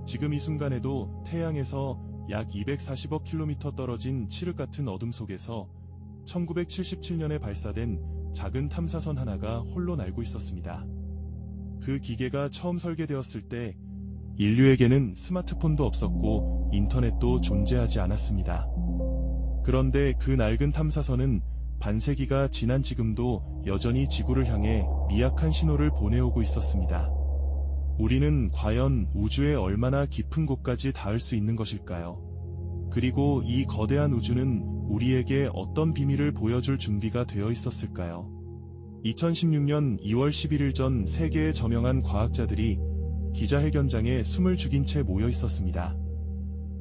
지금 이 순간에도 태양에서 약 240억 킬로미터 떨어진 칠흑 같은 어둠 속에서 1977년에 발사된 작은 탐사선 하나가 홀로 날고 있었습니다. 그 기계가 처음 설계되었을 때 인류에게는 스마트폰도 없었고 인터넷도 존재하지 않았습니다. 그런데 그 낡은 탐사선은 반세기가 지난 지금도 여전히 지구를 향해 미약한 신호를 보내오고 있었습니다. 우리는 과연 우주의 얼마나 깊은 곳까지 닿을 수 있는 것일까요? 그리고 이 거대한 우주는 우리에게 어떤 비밀을 보여줄 준비가 되어 있었을까요? 2016년 2월 11일 전 세계의 저명한 과학자들이 기자회견장에 숨을 죽인 채 모여 있었습니다.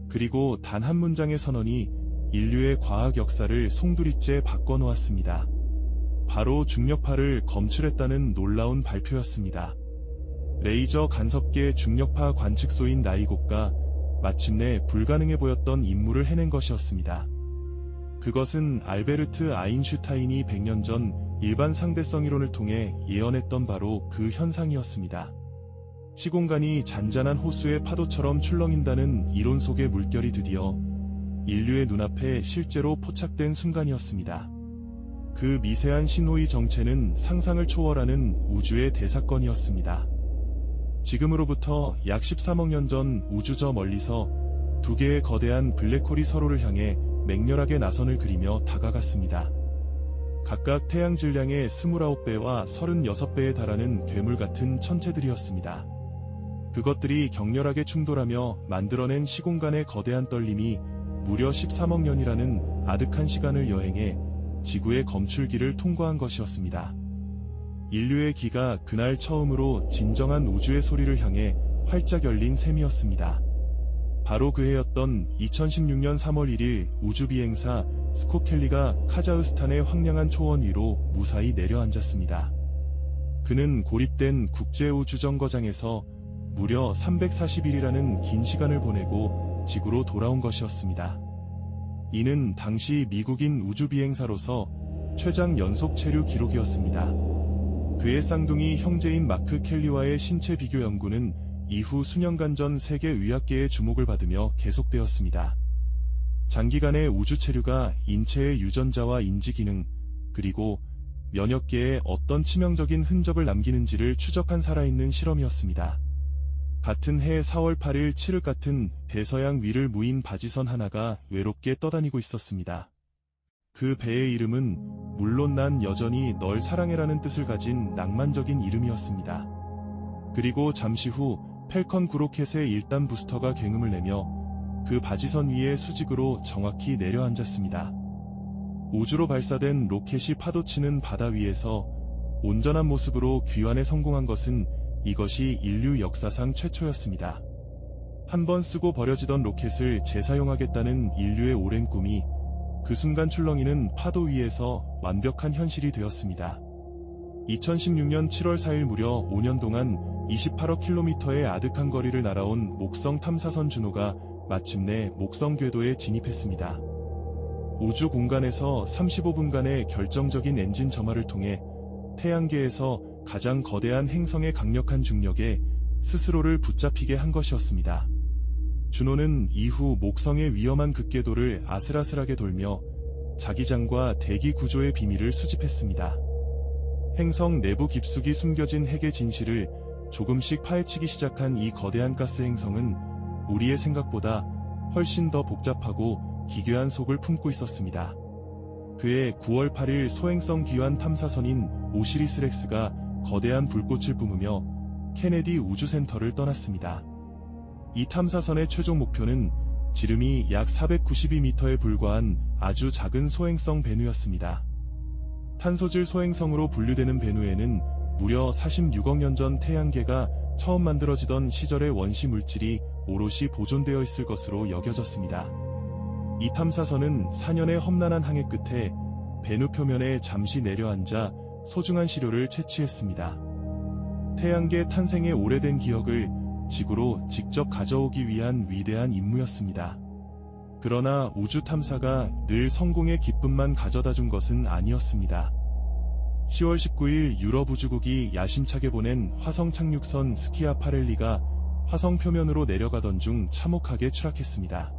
그리고 단 한 문장의 선언이 인류의 과학 역사를 송두리째 바꿔놓았습니다. 바로 중력파를 검출했다는 놀라운 발표였습니다. 레이저 간섭계 중력파 관측소인 라이고가 마침내 불가능해 보였던 임무를 해낸 것이었습니다. 그것은 알베르트 아인슈타인이 100년 전 일반 상대성 이론을 통해 예언했던 바로 그 현상이었습니다. 시공간이 잔잔한 호수의 파도처럼 출렁인다는 이론 속의 물결이 드디어 인류의 눈앞에 실제로 포착된 순간이었습니다. 그 미세한 신호의 정체는 상상을 초월하는 우주의 대사건이었습니다. 지금으로부터 약 13억 년 전 우주 저 멀리서 두 개의 거대한 블랙홀이 서로를 향해 맹렬하게 나선을 그리며 다가갔습니다. 각각 태양 질량의 29배와 36배에 달하는 괴물 같은 천체들이었습니다. 그것들이 격렬하게 충돌하며 만들어낸 시공간의 거대한 떨림이 무려 13억 년이라는 아득한 시간을 여행해 지구의 검출기를 통과한 것이었습니다. 인류의 귀가 그날 처음으로 진정한 우주의 소리를 향해 활짝 열린 셈이었습니다. 바로 그 해였던 2016년 3월 1일 우주비행사 스콧 켈리가 카자흐스탄의 황량한 초원 위로 무사히 내려앉았습니다. 그는 고립된 국제우주정거장에서 무려 340일이라는 긴 시간을 보내고 지구로 돌아온 것이었습니다. 이는 당시 미국인 우주비행사로서 최장 연속 체류 기록이었습니다. 그의 쌍둥이 형제인 마크 켈리와의 신체 비교 연구는 이후 수년간 전 세계 의학계의 주목을 받으며 계속되었습니다. 장기간의 우주 체류가 인체의 유전자와 인지 기능, 그리고 면역계에 어떤 치명적인 흔적을 남기는지를 추적한 살아있는 실험이었습니다. 같은 해 4월 8일 칠흑 같은 대서양 위를 무인 바지선 하나가 외롭게 떠다니고 있었습니다. 그 배의 이름은 물론 난 여전히 널 사랑해라는 뜻을 가진 낭만적인 이름이었습니다. 그리고 잠시 후 펠컨 9 로켓의 1단 부스터가 굉음을 내며 그 바지선 위에 수직으로 정확히 내려앉았습니다. 우주로 발사된 로켓이 파도치는 바다 위에서 온전한 모습으로 귀환에 성공한 것은 이것이 인류 역사상 최초였습니다. 한번 쓰고 버려지던 로켓을 재사용하겠다는 인류의 오랜 꿈이 그 순간 출렁이는 파도 위에서 완벽한 현실이 되었습니다. 2016년 7월 4일 무려 5년 동안 28억 킬로미터의 아득한 거리를 날아온 목성 탐사선 주노가 마침내 목성 궤도에 진입했습니다. 우주 공간에서 35분간의 결정적인 엔진 점화를 통해 태양계에서 가장 거대한 행성의 강력한 중력에 스스로를 붙잡히게 한 것이었습니다. 주노는 이후 목성의 위험한 극궤도를 아슬아슬하게 돌며 자기장과 대기 구조의 비밀을 수집했습니다. 행성 내부 깊숙이 숨겨진 핵의 진실을 조금씩 파헤치기 시작한 이 거대한 가스 행성은 우리의 생각보다 훨씬 더 복잡하고 기괴한 속을 품고 있었습니다. 그해 9월 8일 소행성 귀환 탐사선인 오시리스 렉스가 거대한 불꽃을 뿜으며 케네디 우주센터를 떠났습니다. 이 탐사선의 최종 목표는 지름이 약 492m에 불과한 아주 작은 소행성 베누였습니다. 탄소질 소행성으로 분류되는 베누에는 무려 46억 년 전 태양계가 처음 만들어지던 시절의 원시 물질이 오롯이 보존되어 있을 것으로 여겨졌습니다. 이 탐사선은 4년의 험난한 항해 끝에 베누 표면에 잠시 내려앉아 소중한 시료를 채취했습니다. 태양계 탄생의 오래된 기억을 지구로 직접 가져오기 위한 위대한 임무였습니다. 그러나 우주 탐사가 늘 성공의 기쁨만 가져다 준 것은 아니었습니다. 10월 19일 유럽 우주국이 야심차게 보낸 화성 착륙선 스키아파렐리가 화성 표면으로 내려가던 중 참혹하게 추락했습니다.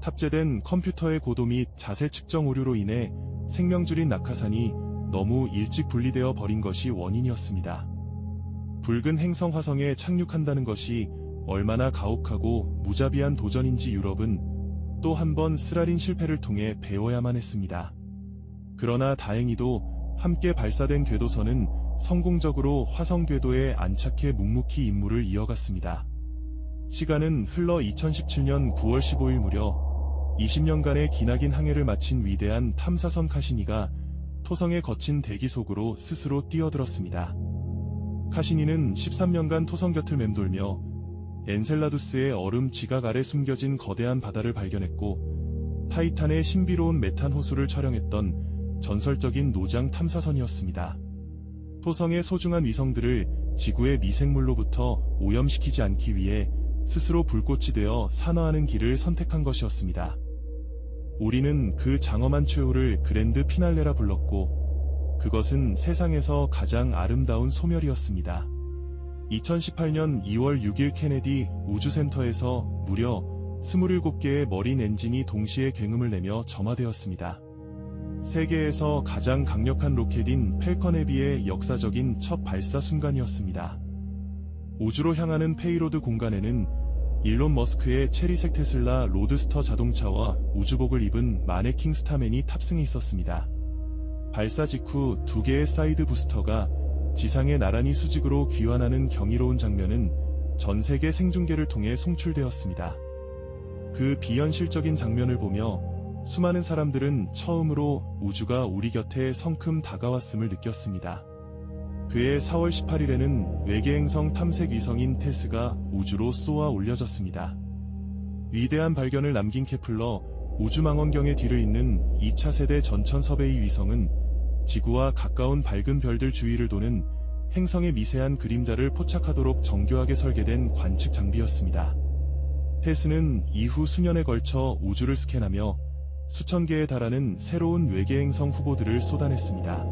탑재된 컴퓨터의 고도 및 자세 측정 오류로 인해 생명줄인 낙하산이 너무 일찍 분리되어 버린 것이 원인이었습니다. 붉은 행성 화성에 착륙한다는 것이 얼마나 가혹하고 무자비한 도전인지 유럽은 또 한 번 쓰라린 실패를 통해 배워야만 했습니다. 그러나 다행히도 함께 발사된 궤도선은 성공적으로 화성 궤도에 안착해 묵묵히 임무를 이어갔습니다. 시간은 흘러 2017년 9월 15일 무려 20년간의 기나긴 항해를 마친 위대한 탐사선 카시니가 토성의 거친 대기 속으로 스스로 뛰어들었습니다. 카시니는 13년간 토성 곁을 맴돌며 엔셀라두스의 얼음 지각 아래 숨겨진 거대한 바다를 발견했고 타이탄의 신비로운 메탄 호수를 촬영했던 전설적인 노장 탐사선이었습니다. 토성의 소중한 위성들을 지구의 미생물로부터 오염시키지 않기 위해 스스로 불꽃이 되어 산화하는 길을 선택한 것이었습니다. 우리는 그 장엄한 최후를 그랜드 피날레라 불렀고 그것은 세상에서 가장 아름다운 소멸이었습니다. 2018년 2월 6일 케네디 우주센터에서 무려 27개의 머린 엔진이 동시에 굉음을 내며 점화되었습니다. 세계에서 가장 강력한 로켓인 펠컨 헤비의 역사적인 첫 발사 순간이었습니다. 우주로 향하는 페이로드 공간에는 일론 머스크의 체리색 테슬라 로드스터 자동차와 우주복을 입은 마네킹 스타맨이 탑승해 있었습니다. 발사 직후 2개의 사이드 부스터가 지상에 나란히 수직으로 귀환하는 경이로운 장면은 전 세계 생중계를 통해 송출되었습니다. 그 비현실적인 장면을 보며 수많은 사람들은 처음으로 우주가 우리 곁에 성큼 다가왔음을 느꼈습니다. 그해 4월 18일에는 외계행성 탐색 위성인 테스가 우주로 쏘아 올려졌습니다. 위대한 발견을 남긴 케플러 우주망원경의 뒤를 잇는 2차 세대 전천 서베이 위성은 지구와 가까운 밝은 별들 주위를 도는 행성의 미세한 그림자를 포착하도록 정교하게 설계된 관측 장비였습니다. 테스는 이후 수년에 걸쳐 우주를 스캔하며 수천 개에 달하는 새로운 외계행성 후보들을 쏟아냈습니다.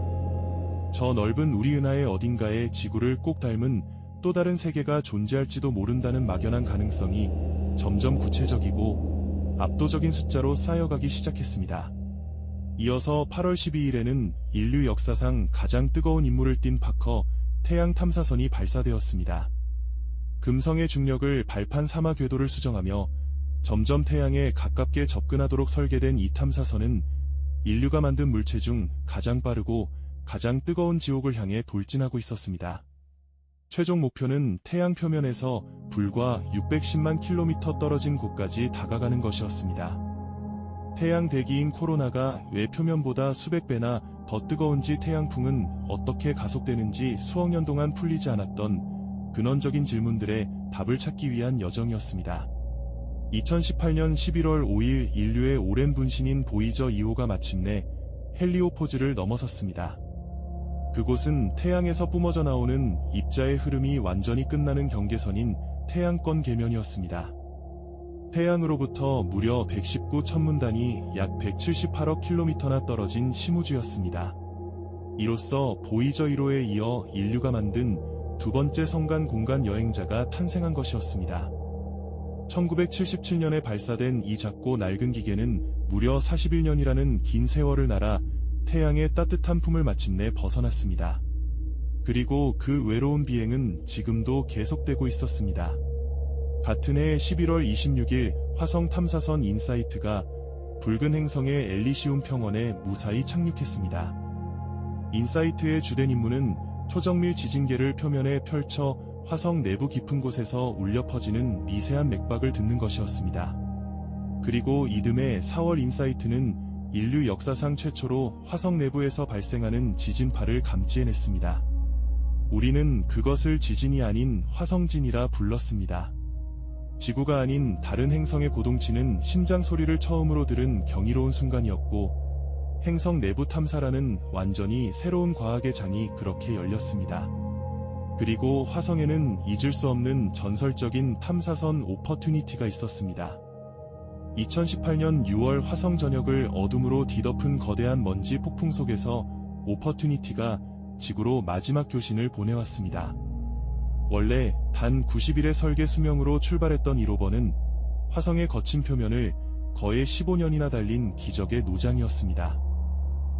저 넓은 우리 은하의 어딘가에 지구를 꼭 닮은 또 다른 세계가 존재할지도 모른다는 막연한 가능성이 점점 구체적이고 압도적인 숫자로 쌓여가기 시작했습니다. 이어서 8월 12일에는 인류 역사상 가장 뜨거운 임무를 띤 파커 태양 탐사선이 발사되었습니다. 금성의 중력을 발판 삼아 궤도를 수정하며 점점 태양에 가깝게 접근하도록 설계된 이 탐사선은 인류가 만든 물체 중 가장 빠르고 가장 뜨거운 지옥을 향해 돌진하고 있었습니다. 최종 목표는 태양 표면에서 불과 610만 킬로미터 떨어진 곳까지 다가가는 것이었습니다. 태양 대기인 코로나가 왜 표면보다 수백 배나 더 뜨거운지 태양풍은 어떻게 가속되는지 수억 년 동안 풀리지 않았던 근원적인 질문들의 답을 찾기 위한 여정이었습니다. 2018년 11월 5일 인류의 오랜 분신인 보이저 2호가 마침내 헬리오포즈를 넘어섰습니다. 그곳은 태양에서 뿜어져 나오는 입자의 흐름이 완전히 끝나는 경계선인 태양권 계면이었습니다. 태양으로부터 무려 119천문단이 약 178억 킬로미터나 떨어진 심우주였습니다. 이로써 보이저 1호에 이어 인류가 만든 두 번째 성간 공간 여행자가 탄생한 것이었습니다. 1977년에 발사된 이 작고 낡은 기계는 무려 41년이라는 긴 세월을 날아 태양의 따뜻한 품을 마침내 벗어났습니다. 그리고 그 외로운 비행은 지금도 계속되고 있었습니다. 같은 해 11월 26일 화성 탐사선 인사이트가 붉은 행성의 엘리시움 평원에 무사히 착륙했습니다. 인사이트의 주된 임무는 초정밀 지진계를 표면에 펼쳐 화성 내부 깊은 곳에서 울려 퍼지는 미세한 맥박을 듣는 것이었습니다. 그리고 이듬해 4월 인사이트는 인류 역사상 최초로 화성 내부에서 발생하는 지진파를 감지해냈습니다. 우리는 그것을 지진이 아닌 화성진이라 불렀습니다. 지구가 아닌 다른 행성의 고동치는 심장 소리를 처음으로 들은 경이로운 순간이었고 행성 내부 탐사라는 완전히 새로운 과학의 장이 그렇게 열렸습니다. 그리고 화성에는 잊을 수 없는 전설적인 탐사선 오퍼튜니티가 있었습니다. 2018년 6월 화성 전역을 어둠으로 뒤덮은 거대한 먼지 폭풍 속에서 오퍼튜니티가 지구로 마지막 교신을 보내왔습니다. 원래 단 90일의 설계 수명으로 출발했던 이 로버는 화성의 거친 표면을 거의 15년이나 달린 기적의 노장이었습니다.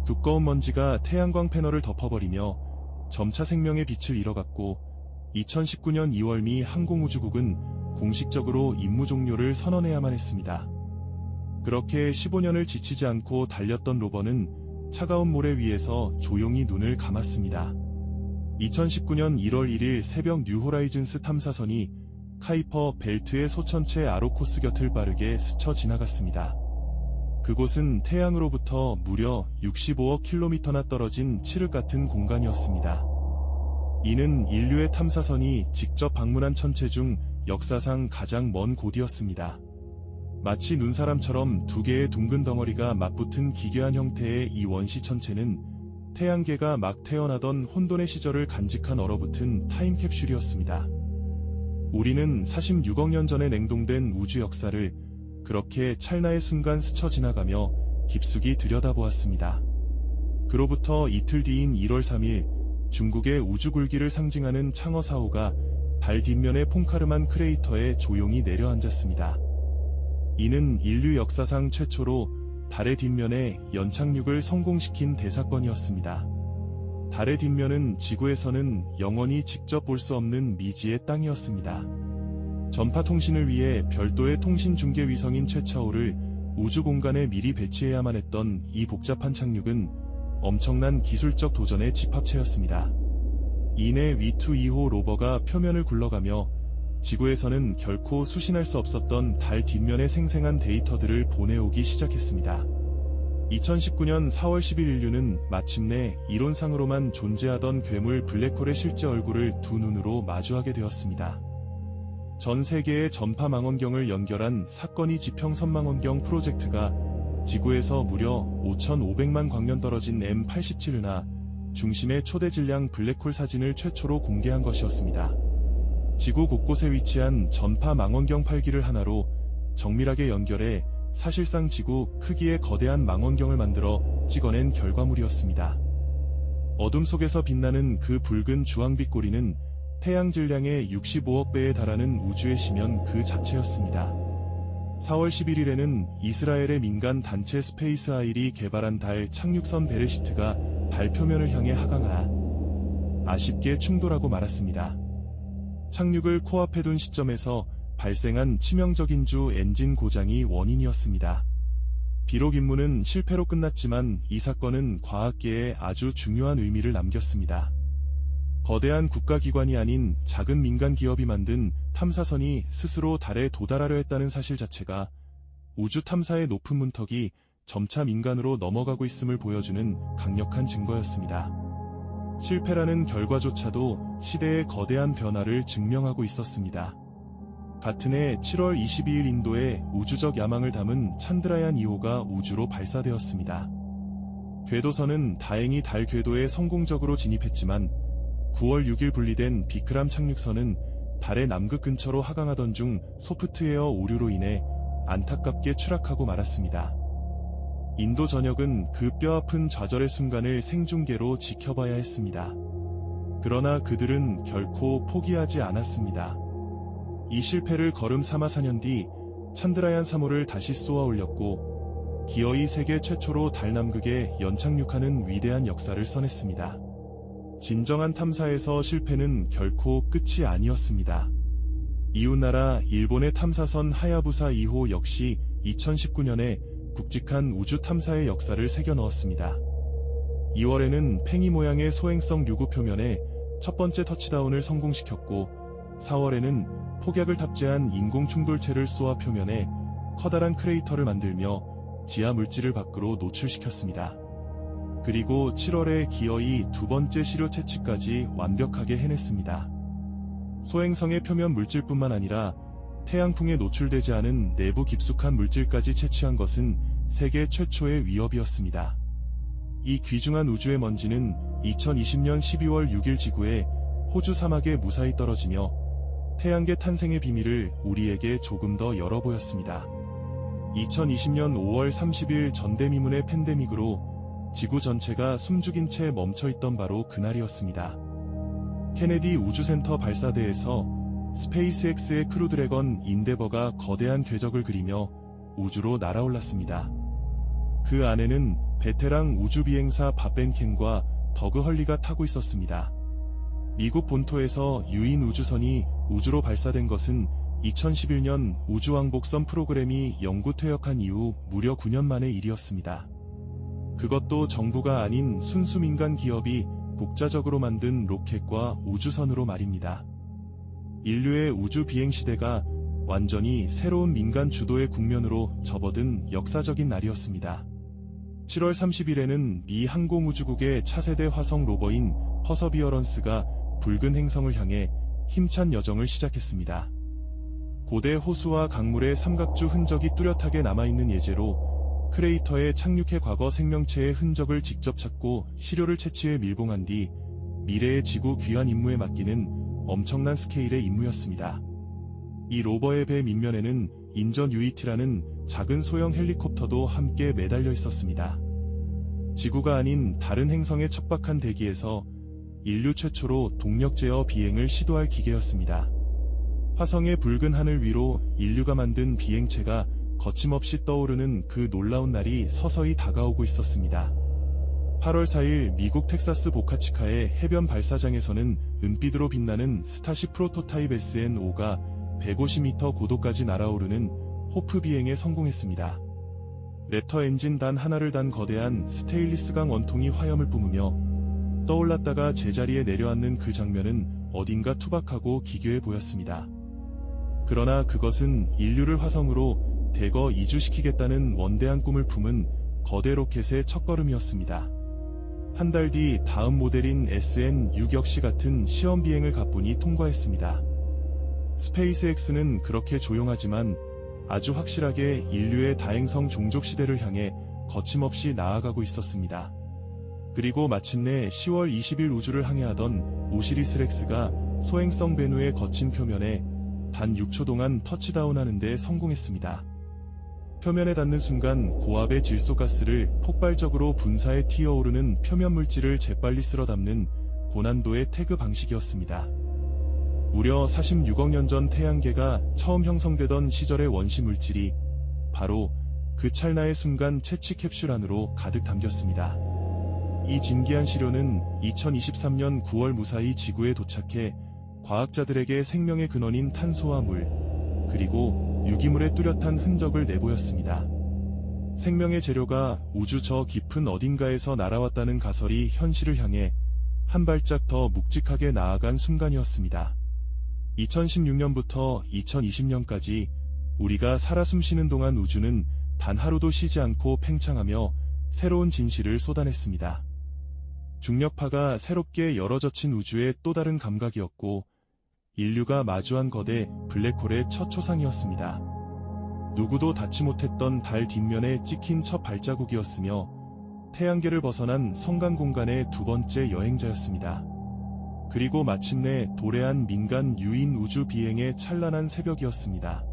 두꺼운 먼지가 태양광 패널을 덮어버리며 점차 생명의 빛을 잃어갔고 2019년 2월 미 항공우주국은 공식적으로 임무 종료를 선언해야만 했습니다. 그렇게 15년을 지치지 않고 달렸던 로버는 차가운 모래 위에서 조용히 눈을 감았습니다. 2019년 1월 1일 새벽 뉴호라이즌스 탐사선이 카이퍼 벨트의 소천체 아로코스 곁을 빠르게 스쳐 지나갔습니다. 그곳은 태양으로부터 무려 65억 킬로미터나 떨어진 칠흑 같은 공간이었습니다. 이는 인류의 탐사선이 직접 방문한 천체 중 역사상 가장 먼 곳이었습니다. 마치 눈사람처럼 두 개의 둥근 덩어리가 맞붙은 기괴한 형태의 이 원시 천체는 태양계가 막 태어나던 혼돈의 시절을 간직한 얼어붙은 타임캡슐이었습니다. 우리는 46억 년 전에 냉동된 우주 역사를 그렇게 찰나의 순간 스쳐 지나가며 깊숙이 들여다보았습니다. 그로부터 이틀 뒤인 1월 3일 중국의 우주굴기를 상징하는 창어 4호가 달 뒷면의 퐁카르만 크레이터에 조용히 내려앉았습니다. 이는 인류 역사상 최초로 달의 뒷면에 연착륙을 성공시킨 대사건이었습니다. 달의 뒷면은 지구에서는 영원히 직접 볼 수 없는 미지의 땅이었습니다. 전파 통신을 위해 별도의 통신 중계 위성인 최차오를 우주 공간에 미리 배치해야만 했던 이 복잡한 착륙은 엄청난 기술적 도전의 집합체였습니다. 이내 V2 2호 로버가 표면을 굴러가며 지구에서는 결코 수신할 수 없었던 달 뒷면의 생생한 데이터들을 보내오기 시작했습니다. 2019년 4월 10일 인류는 마침내 이론상으로만 존재하던 괴물 블랙홀의 실제 얼굴을 두 눈으로 마주하게 되었습니다. 전 세계의 전파 망원경을 연결한 사건이 지평선 망원경 프로젝트가 지구에서 무려 5,500만 광년 떨어진 M87은하 중심의 초대 질량 블랙홀 사진을 최초로 공개한 것이었습니다. 지구 곳곳에 위치한 전파 망원경 8기를 하나로 정밀하게 연결해 사실상 지구 크기의 거대한 망원경을 만들어 찍어낸 결과물이었습니다. 어둠 속에서 빛나는 그 붉은 주황빛 꼬리는 태양 질량의 65억 배에 달하는 우주의 심연 그 자체였습니다. 4월 11일에는 이스라엘의 민간 단체 스페이스 아일이 개발한 달 착륙선 베레시트가 달 표면을 향해 하강하나 아쉽게 충돌하고 말았습니다. 착륙을 코앞에 둔 시점에서 발생한 치명적인 주 엔진 고장이 원인이었습니다. 비록 임무는 실패로 끝났지만 이 사건은 과학계에 아주 중요한 의미를 남겼습니다. 거대한 국가기관이 아닌 작은 민간 기업이 만든 탐사선이 스스로 달에 도달하려 했다는 사실 자체가 우주 탐사의 높은 문턱이 점차 민간으로 넘어가고 있음을 보여주는 강력한 증거였습니다. 실패라는 결과조차도 시대의 거대한 변화를 증명하고 있었습니다. 같은 해 7월 22일 인도의 우주적 야망을 담은 찬드라얀 2호가 우주로 발사되었습니다. 궤도선은 다행히 달 궤도에 성공적으로 진입했지만 9월 6일 분리된 비크람 착륙선은 달의 남극 근처로 하강하던 중 소프트웨어 오류로 인해 안타깝게 추락하고 말았습니다. 인도 전역은 그 뼈아픈 좌절의 순간을 생중계로 지켜봐야 했습니다. 그러나 그들은 결코 포기하지 않았습니다. 이 실패를 거름 삼아 4년 뒤 찬드라얀 3호를 다시 쏘아 올렸고 기어이 세계 최초로 달 남극에 연착륙하는 위대한 역사를 써냈습니다. 진정한 탐사에서 실패는 결코 끝이 아니었습니다. 이웃나라 일본의 탐사선 하야부사 2호 역시 2019년에 굵직한 우주 탐사의 역사를 새겨 넣었습니다. 2월에는 팽이 모양의 소행성 류구 표면에 첫 번째 터치다운을 성공시켰고 4월에는 폭약을 탑재한 인공 충돌체를 쏘아 표면에 커다란 크레이터를 만들며 지하 물질을 밖으로 노출시켰습니다. 그리고 7월에 기어이 두 번째 시료 채취까지 완벽하게 해냈습니다. 소행성의 표면 물질뿐만 아니라 태양풍에 노출되지 않은 내부 깊숙한 물질까지 채취한 것은 세계 최초의 위협이었습니다. 이 귀중한 우주의 먼지는 2020년 12월 6일 지구에 호주 사막에 무사히 떨어지며 태양계 탄생의 비밀을 우리에게 조금 더 열어보였습니다. 2020년 5월 30일 전대미문의 팬데믹으로 지구 전체가 숨죽인 채 멈춰있던 바로 그날이었습니다. 케네디 우주센터 발사대에서 스페이스X의 크루드래건 인데버가 거대한 궤적을 그리며 우주로 날아올랐습니다. 그 안에는 베테랑 우주비행사 밥 벤켄과 더그 헐리가 타고 있었습니다. 미국 본토에서 유인 우주선이 우주로 발사된 것은 2011년 우주왕복선 프로그램이 영구 퇴역한 이후 무려 9년 만의 일이었습니다. 그것도 정부가 아닌 순수 민간 기업이 독자적으로 만든 로켓과 우주선으로 말입니다. 인류의 우주 비행 시대가 완전히 새로운 민간 주도의 국면으로 접어든 역사적인 날이었습니다. 7월 30일에는 미 항공우주국의 차세대 화성 로버인 퍼서비어런스가 붉은 행성을 향해 힘찬 여정을 시작했습니다. 고대 호수와 강물의 삼각주 흔적이 뚜렷하게 남아있는 예제로 크레이터에 착륙해 과거 생명체의 흔적을 직접 찾고 시료를 채취해 밀봉한 뒤 미래의 지구 귀환 임무에 맡기는 엄청난 스케일의 임무였습니다. 이 로버의 배 밑면에는 인전 UET라는 작은 소형 헬리콥터도 함께 매달려 있었습니다. 지구가 아닌 다른 행성의 척박한 대기에서 인류 최초로 동력 제어 비행을 시도할 기계였습니다. 화성의 붉은 하늘 위로 인류가 만든 비행체가 거침없이 떠오르는 그 놀라운 날이 서서히 다가오고 있었습니다. 8월 4일 미국 텍사스 보카치카의 해변 발사장에서는 은빛으로 빛나는 스타쉽 프로토타입 SN5가 150m 고도까지 날아오르는 호프 비행에 성공했습니다. 랩터 엔진 단 하나를 단 거대한 스테인리스강 원통이 화염을 뿜으며 떠올랐다가 제자리에 내려앉는 그 장면은 어딘가 투박하고 기괴해 보였습니다. 그러나 그것은 인류를 화성으로 대거 이주시키겠다는 원대한 꿈을 품은 거대 로켓의 첫걸음이었습니다. 한 달 뒤 다음 모델인 SN6 역시 같은 시험 비행을 가뿐히 통과했습니다. 스페이스X는 그렇게 조용하지만 아주 확실하게 인류의 다행성 종족 시대를 향해 거침없이 나아가고 있었습니다. 그리고 마침내 10월 20일 우주를 항해하던 오시리스 렉스가 소행성 베누의 거친 표면에 단 6초 동안 터치다운하는 데 성공했습니다. 표면에 닿는 순간 고압의 질소가스를 폭발적으로 분사해 튀어오르는 표면 물질을 재빨리 쓸어 담는 고난도의 태그 방식이었습니다. 무려 46억 년 전 태양계가 처음 형성되던 시절의 원시 물질이 바로 그 찰나의 순간 채취 캡슐 안으로 가득 담겼습니다. 이 진귀한 시료는 2023년 9월 무사히 지구에 도착해 과학자들에게 생명의 근원인 탄소와 물, 그리고 유기물의 뚜렷한 흔적을 내보였습니다. 생명의 재료가 우주 저 깊은 어딘가에서 날아왔다는 가설이 현실을 향해 한 발짝 더 묵직하게 나아간 순간이었습니다. 2016년부터 2020년까지 우리가 살아 숨쉬는 동안 우주는 단 하루도 쉬지 않고 팽창하며 새로운 진실을 쏟아냈습니다. 중력파가 새롭게 열어젖힌 우주의 또 다른 감각이었고 인류가 마주한 거대 블랙홀의 첫 초상이었습니다. 누구도 닿지 못했던 달 뒷면에 찍힌 첫 발자국이었으며 태양계를 벗어난 성간 공간의 두 번째 여행자였습니다. 그리고 마침내 도래한 민간 유인 우주 비행의 찬란한 새벽이었습니다.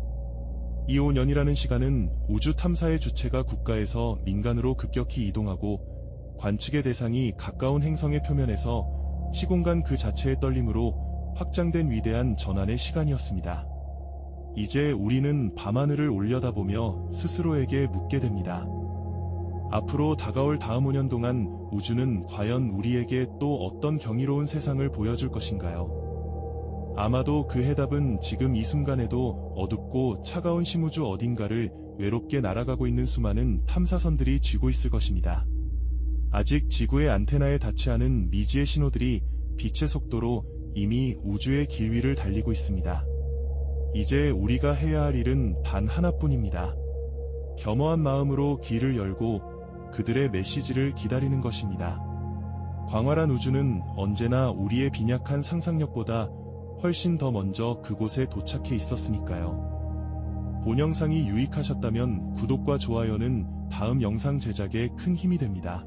이 5년이라는 시간은 우주 탐사의 주체가 국가에서 민간으로 급격히 이동하고 관측의 대상이 가까운 행성의 표면에서 시공간 그 자체의 떨림으로 확장된 위대한 전환의 시간이었습니다. 이제 우리는 밤하늘을 올려다보며 스스로에게 묻게 됩니다. 앞으로 다가올 다음 5년 동안 우주는 과연 우리에게 또 어떤 경이로운 세상을 보여줄 것인가요? 아마도 그 해답은 지금 이 순간에도 어둡고 차가운 심우주 어딘가를 외롭게 날아가고 있는 수많은 탐사선들이 쥐고 있을 것입니다. 아직 지구의 안테나에 닿지 않은 미지의 신호들이 빛의 속도로 이미 우주의 길 위를 달리고 있습니다. 이제 우리가 해야 할 일은 단 하나뿐입니다. 겸허한 마음으로 귀를 열고 그들의 메시지를 기다리는 것입니다. 광활한 우주는 언제나 우리의 빈약한 상상력보다 훨씬 더 먼저 그곳에 도착해 있었으니까요. 본 영상이 유익하셨다면 구독과 좋아요는 다음 영상 제작에 큰 힘이 됩니다.